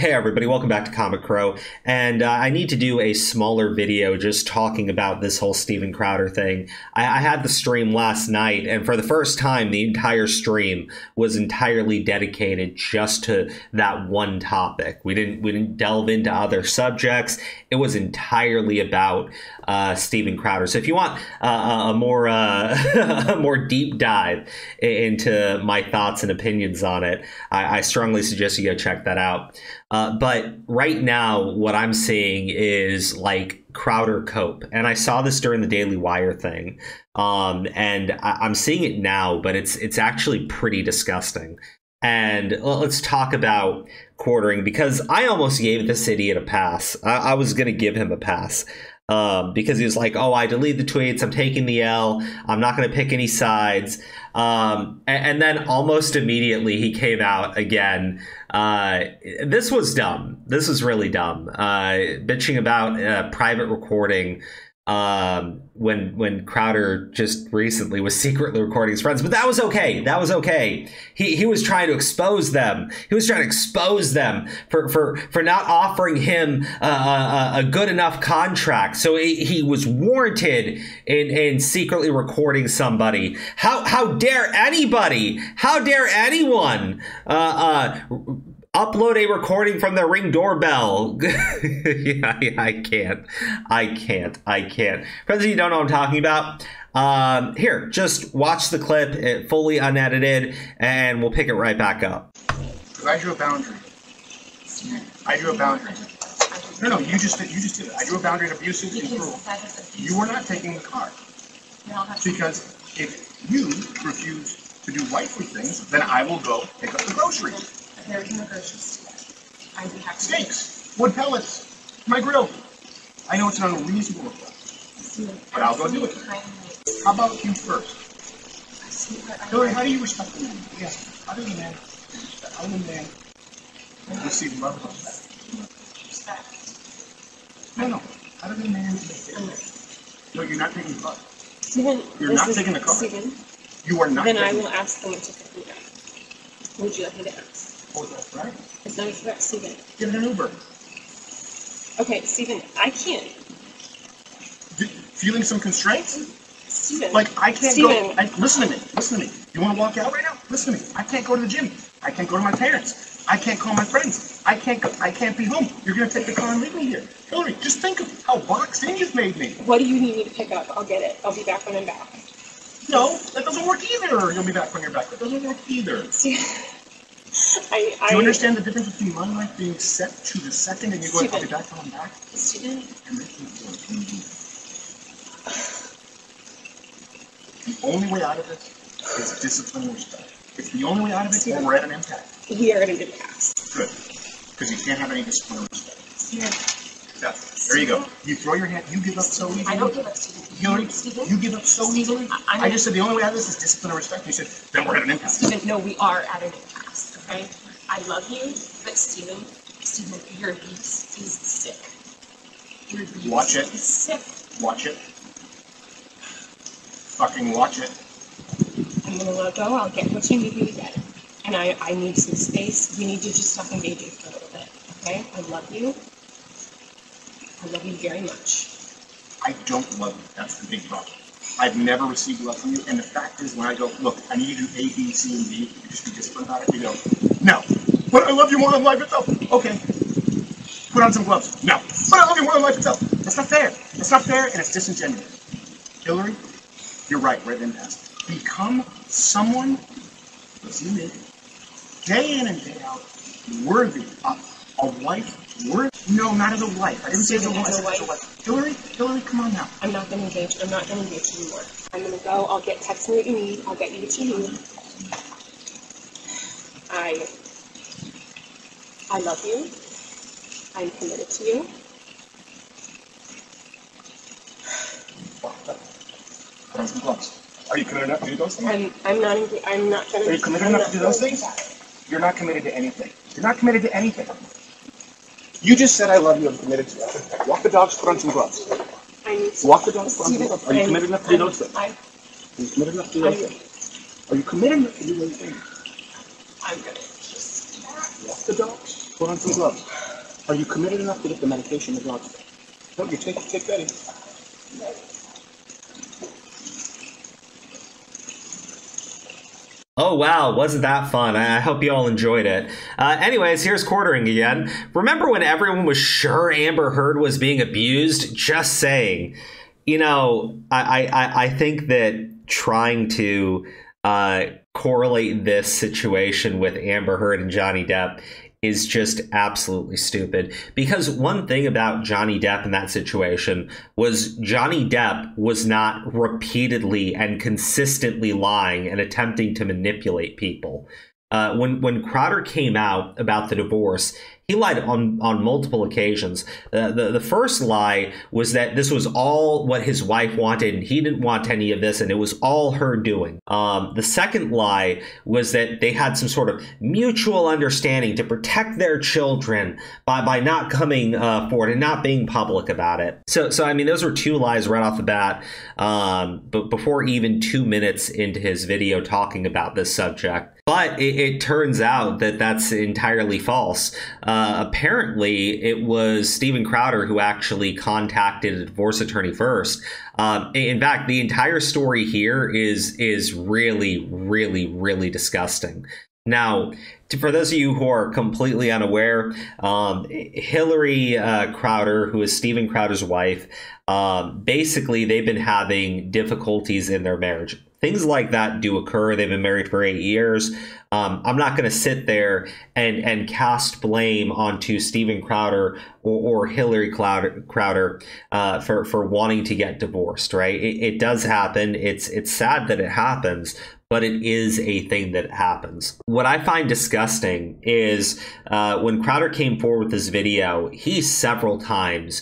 Hey everybody, welcome back to Comic Crow, and I need to do a smaller video just talking about this whole Steven Crowder thing. I had the stream last night, and for the first time, the entire stream was entirely dedicated just to that one topic. We didn't delve into other subjects. It was entirely about Steven Crowder. So if you want a more a more deep dive into my thoughts and opinions on it, I strongly suggest you go check that out. But right now, what I'm seeing is like Crowder cope. And I saw this during the Daily Wire thing. And I'm seeing it now, but it's actually pretty disgusting. And let's talk about quartering, because I almost gave this idiot a pass. I was going to give him a pass. Because he was like, oh, I delete the tweets, I'm taking the L, I'm not going to pick any sides. And then almost immediately he came out again. This was dumb. This was really dumb. Bitching about private recording when Crowder just recently was secretly recording his friends. But that was okay. That was okay. He was trying to expose them. He was trying to expose them for not offering him a good enough contract. So he was warranted in secretly recording somebody. How dare anybody? How dare anyone upload a recording from their Ring doorbell? I can't. For those of you who don't know what I'm talking about, here, just watch the clip, fully unedited, and we'll pick it right back up. I drew a boundary. I drew a boundary. No, you just did it. I drew a boundary of abusive and cruel. You were not taking the car. Because if you refuse to do wifely things, then I will go pick up the groceries. There's no groceries. I'd be happy. Steaks, wood pellets, my grill. I know it's an unreasonable request, but I'll go do it. How about you first? Hillary, how do you respect the man? Yes. How do you man? How do you man receive love and respect? Respect. No. How do you man? No, you're not taking the car. Steven, you're not taking the car. Steven, you are not. Then I will ask them to pick me up. Would you like me to ask? Oh, that's right. It's not about Steven. Give it an Uber. Okay, Steven, I can't. Feeling some constraints? Steven. Like, I can't Steven. go. Listen to me. You want to walk out right now? Listen to me. I can't go to the gym. I can't go to my parents. I can't call my friends. I can't be home. You're going to take the car and leave me here. Hillary, just think of how boxed in you've made me. What do you need me to pick up? I'll get it. I'll be back when I'm back. No, that doesn't work either. You'll be back when you're back. That doesn't work either. Steven. Do you understand the difference between my life being set to the second and you going, I'll be back when I'm back? Steven. The only way out of this is discipline and respect. It's the only way out of it, or we're at an impasse. We are at an impasse. Good. Because you can't have any discipline or respect. Steven. Yeah. There you go. You throw your hand, you give up so easily. I don't give up, Steven. Hillary, you give up so easily. I just said the only way out of this is discipline and respect. You said, then we're at an impasse. Steven, no, we are at an impasse, okay? I love you, but Steven, your abuse is sick. Your abuse Watch it. is sick. Watch it. Fucking watch it. I'm gonna let go, I'll get what you need me to get. And I need some space. We need to just stop engaging for a little bit, okay? I love you. I love you very much. I don't love you. That's the big problem. I've never received love from you, and the fact is, when I go, look, I need you to do A, B, C, and D, you just be disciplined about it, you go, no. But I love you more than life itself. Okay. Put on some gloves. No. But I love you more than life itself. That's not fair. That's not fair, and it's disingenuous. Hillary, you're right, we're at an impasse. Become someone, listen to me, day in and day out, worthy of a wife. No, not as a wife. I didn't say as a wife. Hillary, come on now. I'm not gonna engage. I'm not gonna engage anymore. I'm gonna go. I'll text me what you need. I'll get you what you need. I love you. I'm committed to you. Put on some gloves. Are you committed enough to do those things? I'm not gonna. Are you committed enough to do those things? You're not committed to anything. You're not committed to anything. You just said I love you, I'm committed to you. Walk the dogs, put on some gloves. Walk the dogs, put on some gloves. Are you committed enough to do those things? Are you committed enough to do those things? Are you committed enough to do those things? I'm gonna just Walk the dogs, Put on some gloves. Are you committed enough to get the medication to drugs? No, you take Betty. Oh, wow, wasn't that fun? I hope you all enjoyed it. Anyways, here's quartering again. Remember when everyone was sure Amber Heard was being abused? Just saying. You know, I think that trying to correlate this situation with Amber Heard and Johnny Depp is just absolutely stupid. Because one thing about Johnny Depp in that situation was Johnny Depp was not repeatedly and consistently lying and attempting to manipulate people. When Crowder came out about the divorce, he lied on multiple occasions. The first lie was that this was all what his wife wanted and he didn't want any of this and it was all her doing. The second lie was that they had some sort of mutual understanding to protect their children by not coming forward and not being public about it. So I mean, those were two lies right off the bat, but before even 2 minutes into his video talking about this subject. But it turns out that that's entirely false. Apparently, it was Steven Crowder who actually contacted a divorce attorney first. In fact, the entire story here is really, really, really disgusting. Now, for those of you who are completely unaware, Hillary Crowder, who is Steven Crowder's wife, basically they've been having difficulties in their marriage. Things like that do occur. They've been married for 8 years. I'm not going to sit there and cast blame onto Steven Crowder or Hillary Crowder for wanting to get divorced, right? It does happen. It's sad that it happens, but it is a thing that happens. What I find disgusting is when Crowder came forward with this video, he several times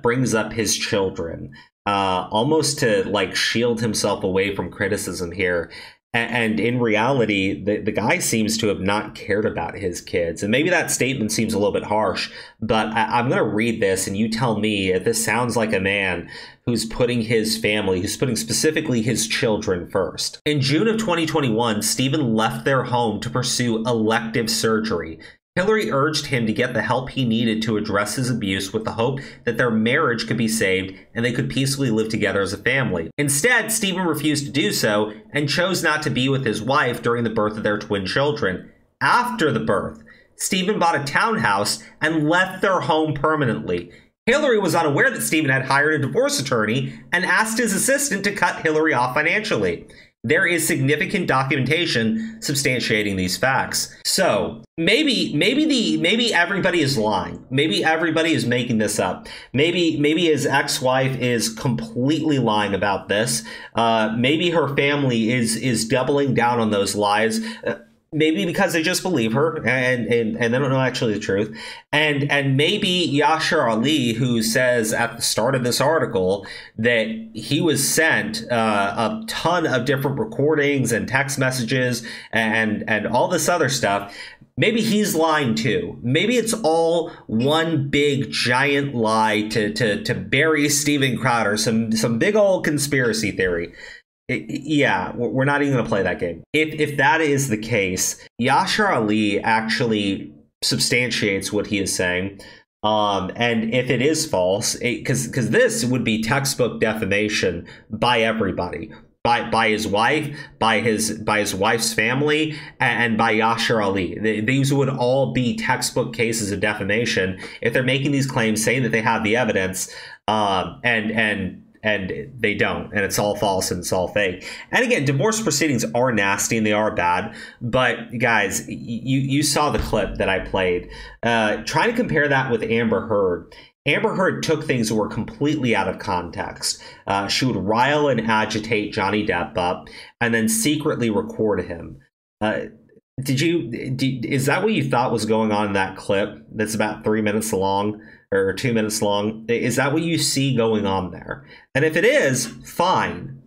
brings up his children. Almost to like shield himself away from criticism here. And in reality, the guy seems to have not cared about his kids. And maybe that statement seems a little bit harsh, but I'm going to read this and you tell me if this sounds like a man who's putting his family, who's putting specifically his children first. In June of 2021, Steven left their home to pursue elective surgery. Hillary urged him to get the help he needed to address his abuse with the hope that their marriage could be saved and they could peacefully live together as a family. Instead, Steven refused to do so and chose not to be with his wife during the birth of their twin children. After the birth, Steven bought a townhouse and left their home permanently. Hillary was unaware that Steven had hired a divorce attorney and asked his assistant to cut Hillary off financially. There is significant documentation substantiating these facts. So maybe everybody is lying. Maybe everybody is making this up. Maybe his ex-wife is completely lying about this. Maybe her family is doubling down on those lies. Maybe because they just believe her and they don't know actually the truth. And maybe Yashar Ali, who says at the start of this article that he was sent a ton of different recordings and text messages and all this other stuff, maybe he's lying too. Maybe it's all one big giant lie to bury Steven Crowder, some big old conspiracy theory. Yeah, we're not even going to play that game. If that is the case, Yashar Ali actually substantiates what he is saying. And if it is false, because this would be textbook defamation by everybody, by his wife, by his wife's family, and by Yashar Ali. These would all be textbook cases of defamation if they're making these claims, saying that they have the evidence, and they don't, and it's all false and it's all fake. And again, divorce proceedings are nasty and they are bad, but guys, you saw the clip that I played. Trying to compare that with Amber Heard. Amber Heard took things that were completely out of context. She would rile and agitate Johnny Depp up and then secretly record him. Is that what you thought was going on in that clip that's about 3 minutes long? Or 2 minutes long? Is that what you see going on there? And if it is, fine,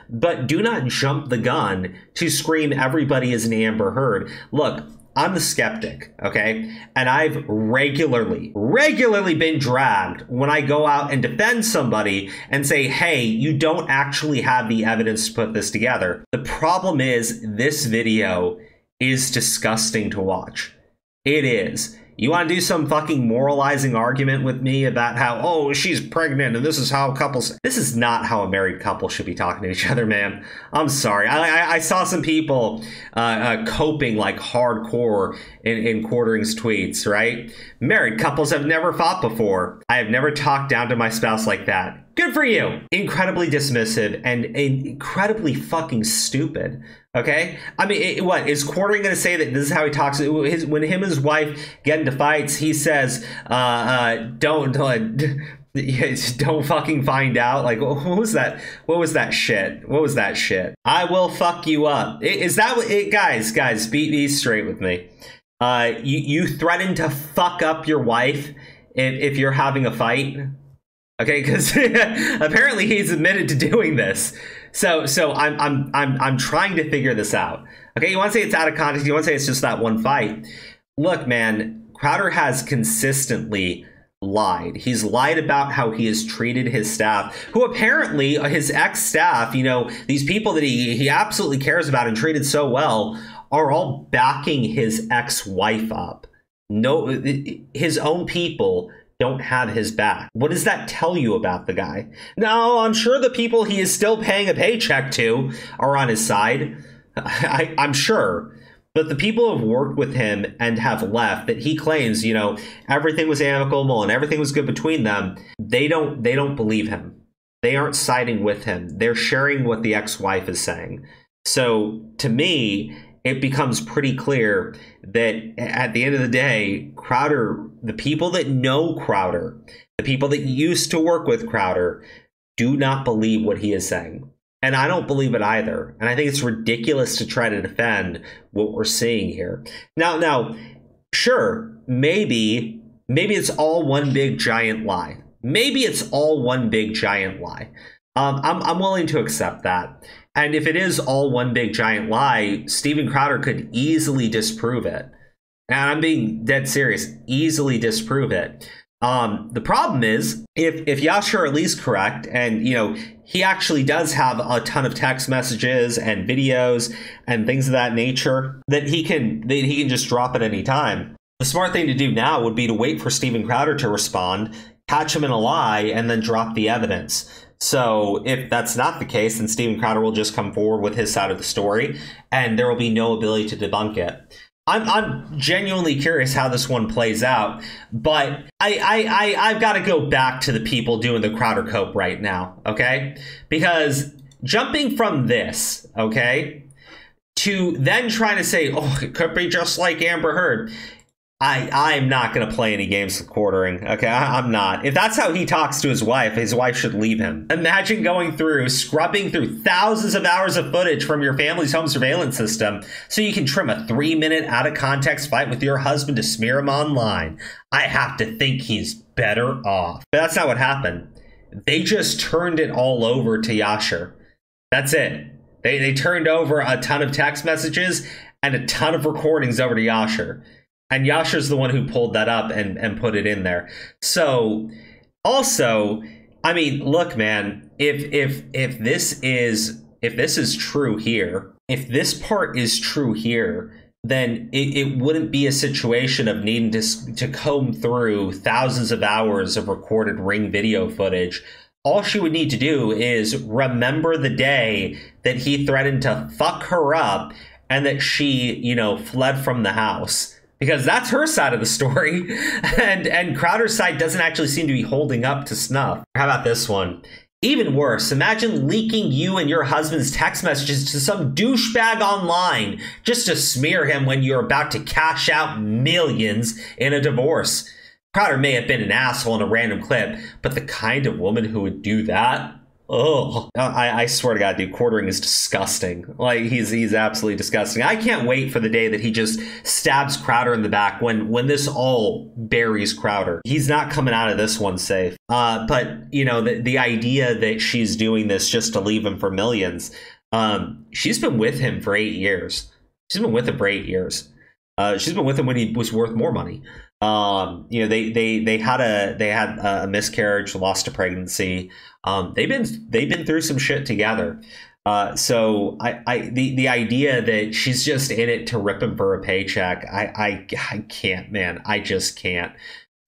but do not jump the gun to scream everybody is an Amber Heard. Look, I'm the skeptic, okay? And I've regularly been dragged when I go out and defend somebody and say, hey, you don't actually have the evidence to put this together. The problem is this video is disgusting to watch. It is. You want to do some fucking moralizing argument with me about how, oh, she's pregnant and this is how couples... This is not how a married couple should be talking to each other, man. I'm sorry. I saw some people coping like hardcore in Quartering's tweets, right? Married couples have never fought before. I have never talked down to my spouse like that. Good for you. Incredibly dismissive and incredibly fucking stupid. Okay? I mean, what is Quartering going to say that this is how he talks? When him and his wife get into fights, he says, don't fucking find out. Like, what was that? What was that shit? What was that shit? I will fuck you up. Is that what it, guys, be straight with me. You threaten to fuck up your wife if you're having a fight. Okay, because apparently he's admitted to doing this. So I'm trying to figure this out. Okay, you want to say it's out of context? You want to say it's just that one fight? Look, man, Crowder has consistently lied. He's lied about how he has treated his staff, who apparently his ex-staff, you know, these people that he absolutely cares about and treated so well, are all backing his ex-wife up. No, his own people don't have his back. What does that tell you about the guy? No, I'm sure the people he is still paying a paycheck to are on his side. I'm sure. But the people who have worked with him and have left, that he claims, you know, everything was amicable and everything was good between them, they don't believe him. They aren't siding with him. They're sharing what the ex-wife is saying. So to me, it becomes pretty clear that at the end of the day, Crowder, the people that know Crowder, the people that used to work with Crowder, do not believe what he is saying. And I don't believe it either. And I think it's ridiculous to try to defend what we're seeing here. Now, sure, maybe it's all one big giant lie. Maybe it's all one big giant lie. I'm willing to accept that. And if it is all one big giant lie, Steven Crowder could easily disprove it. And I'm being dead serious, easily disprove it. The problem is, if Yashar Ali's correct, and you know he actually does have a ton of text messages and videos and things of that nature, that he can just drop at any time. The smart thing to do now would be to wait for Steven Crowder to respond, catch him in a lie, and then drop the evidence. So if that's not the case, then Steven Crowder will just come forward with his side of the story, and there will be no ability to debunk it. I'm genuinely curious how this one plays out, but I've got to go back to the people doing the Crowder cope right now, okay? Because jumping from this, okay, to then trying to say, oh, it could be just like Amber Heard. I'm not going to play any games with Quartering. Okay, I'm not. If that's how he talks to his wife should leave him. Imagine scrubbing through thousands of hours of footage from your family's home surveillance system so you can trim a 3-minute out-of-context fight with your husband to smear him online. I have to think he's better off. But that's not what happened. They just turned it all over to Yashar. That's it. They turned over a ton of text messages and a ton of recordings over to Yashar. And Yashar's the one who pulled that up and put it in there. So, also, I mean, look, man, if this is true here, if this part is true here, then it wouldn't be a situation of needing to comb through thousands of hours of recorded Ring video footage. All she would need to do is remember the day that he threatened to fuck her up and that she, you know, fled from the house. Because that's her side of the story. And Crowder's side doesn't actually seem to be holding up to snuff. How about this one? Even worse, imagine leaking you and your husband's text messages to some douchebag online just to smear him when you're about to cash out millions in a divorce. Crowder may have been an asshole in a random clip, but the kind of woman who would do that? Oh, I swear to God, dude, Quartering is disgusting. Like, he's absolutely disgusting. I can't wait for the day that he just stabs Crowder in the back when this all buries Crowder. He's not coming out of this one safe. But, you know, the idea that she's doing this just to leave him for millions, she's been with him for 8 years. She's been with him for 8 years. She's been with him when he was worth more money. You know, they had a miscarriage, lost a pregnancy. They've been through some shit together. So the idea that she's just in it to rip him for a paycheck, I can't, man. I just can't.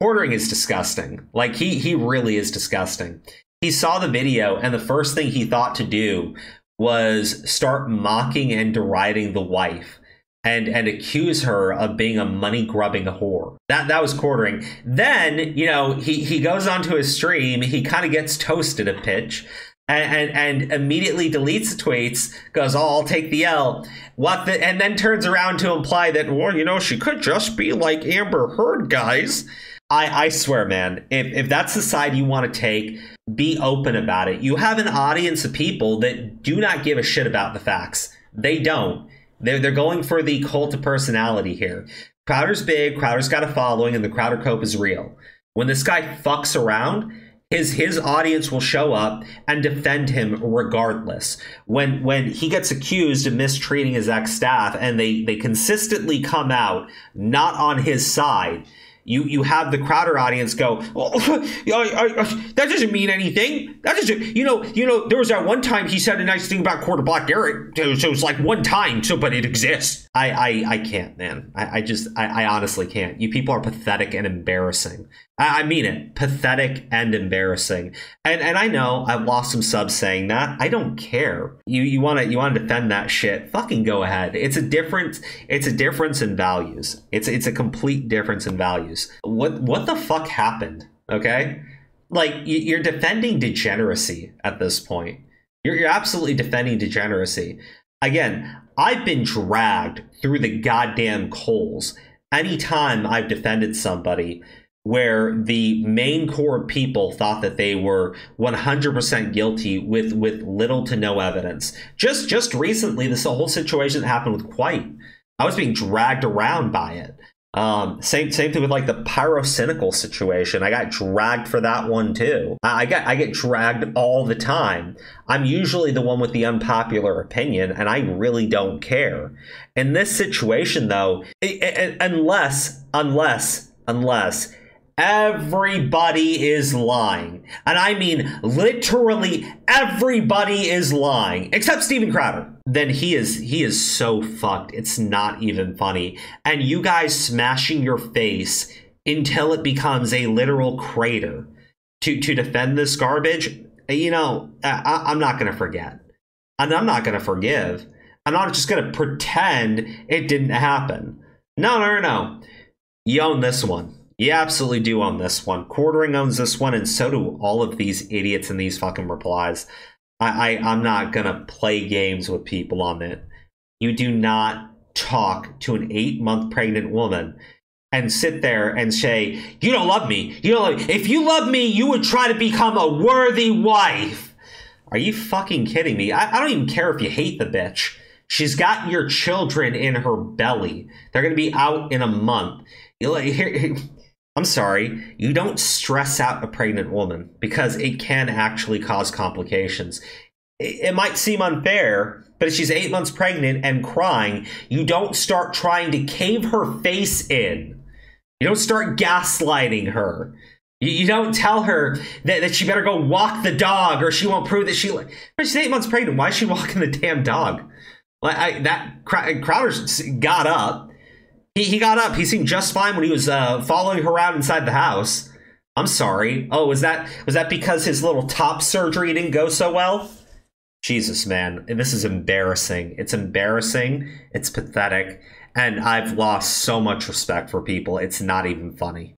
Quartering is disgusting. Like, he really is disgusting. He saw the video, and the first thing he thought to do was start mocking and deriding the wife and accuse her of being a money-grubbing whore. That was Quartering. Then, you know, he goes onto his stream, he kind of gets toasted a pitch, and immediately deletes the tweets, goes, oh, I'll take the L. And then turns around to imply that, well, you know, she could just be like Amber Heard, guys. I swear, man, if that's the side you want to take, be open about it. You have an audience of people that do not give a shit about the facts. They don't. They're going for the cult of personality here. Crowder's big, Crowder's got a following, and the Crowder Cope is real. When this guy fucks around, his audience will show up and defend him regardless. When he gets accused of mistreating his ex-staff and they consistently come out not on his side, you have the Crowder audience go, oh, that doesn't mean anything. That doesn't, you know, there was that one time he said a nice thing about Quarter Black Derek. So it was like one time, but it exists. I can't, man. I honestly can't. You people are pathetic and embarrassing. I mean it. Pathetic and embarrassing. And I know I've lost some subs saying that. I don't care. You want to defend that shit? Fucking go ahead. It's a difference in values. It's a complete difference in values. What the fuck happened? Okay? Like, you're defending degeneracy at this point. You're absolutely defending degeneracy. Again, I've been dragged through the goddamn coals anytime I've defended somebody where the main core of people thought that they were 100% guilty with little to no evidence. Just recently, this whole situation that happened with Quite. I was being dragged around by it. Same thing with like the Pyrocynical situation. I got dragged for that one too. I get dragged all the time. I'm usually the one with the unpopular opinion, and I really don't care. In this situation, though, unless everybody is lying, and I mean literally everybody is lying, except Steven Crowder, then he is so fucked. It's not even funny. And you guys smashing your face until it becomes a literal crater to defend this garbage, you know, I'm not going to forget. And I'm not going to forgive. I'm not just going to pretend it didn't happen. No. You own this one. You absolutely do own this one. Quartering owns this one, and so do all of these idiots in these fucking replies. I'm not gonna play games with people on it. You do not talk to an 8-month pregnant woman and sit there and say, you don't love me. You don't love me. If you love me, you would try to become a worthy wife. Are you fucking kidding me? I don't even care if you hate the bitch. She's got your children in her belly. They're gonna be out in a month. I'm sorry, you don't stress out a pregnant woman because it can actually cause complications. It might seem unfair, but if she's 8 months pregnant and crying, you don't start trying to cave her face in. You don't start gaslighting her. You don't tell her that she better go walk the dog or she won't prove that she... But she's 8 months pregnant. Why is she walking the damn dog? Crowder got up. He got up. He seemed just fine when he was following her around inside the house. I'm sorry. Oh, was that because his little top surgery didn't go so well? Jesus, man. This is embarrassing. It's embarrassing. It's pathetic. And I've lost so much respect for people. It's not even funny.